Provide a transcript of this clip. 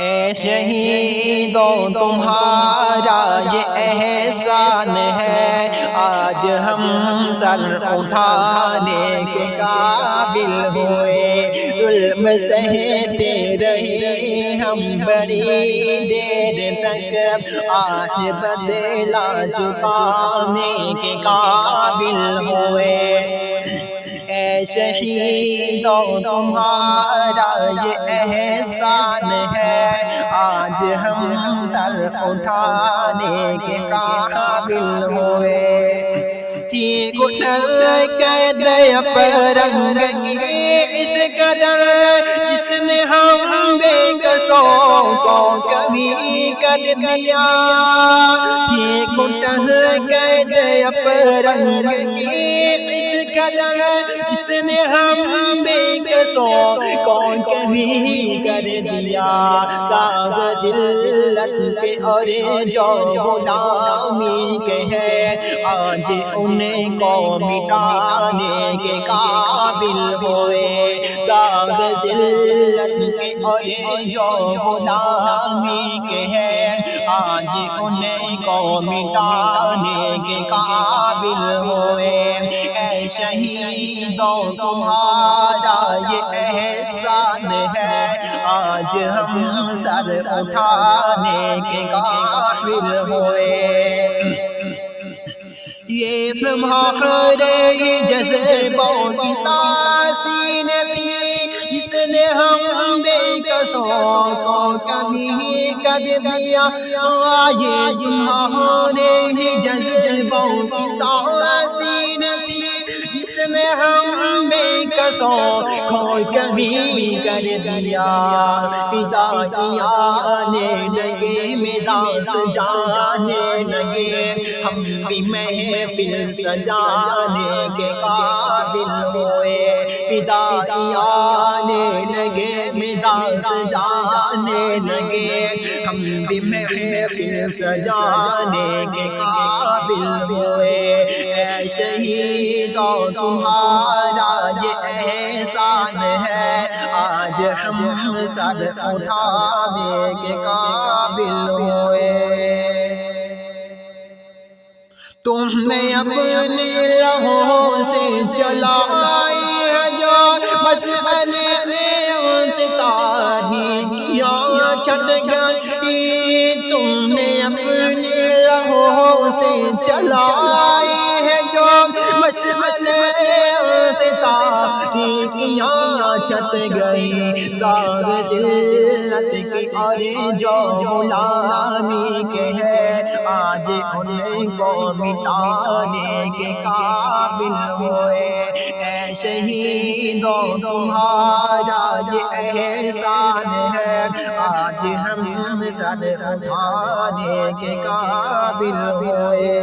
اے شہیدوں تمہارا یہ احسان ہے، آج ہم سر اٹھانے کے قابل ہوئے۔ ظلم سہتے رہے ہم بڑی دیر تک، آج بدلہ چکانے کے قابل ہوئے۔ اے شہیدوں تمہارا یہ احسان ہے، آج ہم سر اٹھانے کے قابل ہوئے۔ تھی گھٹن قید اپرنگ کی اس قدر، جس نے ہم بے قصوں کو کبھی کر دیا۔ تھی گھٹن قید اپرنگ کی اس قدر، جس نے ہم بے قصوں کو کبھی کر دیا۔ داغ ذلت کے اور جو غلامی کے ہیں، آج انہیں کو مٹانے کے قابل ہوئے۔ داغ ذلت کے اور جو غلامی کے ہیں، آج انہیں کو مٹانے کے قابل ہوئے۔ اے شہیدوں تمہارا یہ احسان ہے، آج ہم سر اٹھانے کے قابل ہوئے۔ یہ تمہارے جذبوں کی تحسین تھی، جس نے ہم بے قصوں کو کبھی کر دیا۔ یہ تمہارے جذبوں کی تحسین تھی، جس نے ہم بے قصوں کو کبھی کر دیا۔ فدائیان لگے میدان سجانے لگے، ہم بھی محفل سجانے کے قابل ہوئے۔ فدائیان لگے میدان سجانے لگے، ہم بھی محفل سجانے کے قابل ہوئے۔ اے شہیدوں تمہارا یہ احسان ہے، آج ہم سر اٹھانے کے قابل ہوئے۔ تم نے اپنے لہو سے چلائی ہے جو مشعلے ستاری کیا چھٹ گئی۔ تم نے اپنے لہو سے چلائی ہے جو مشعلے ستاری کیا چھٹ گئی۔ داغ ذلت کی اور جو غلامی کے ہیں، آج انہیں کو مٹانے کے قابل ہوئے۔ اے شہیدوں تمہارا یہ احسان ہے، آج ہم سر اٹھانے کے قابل ہوئے۔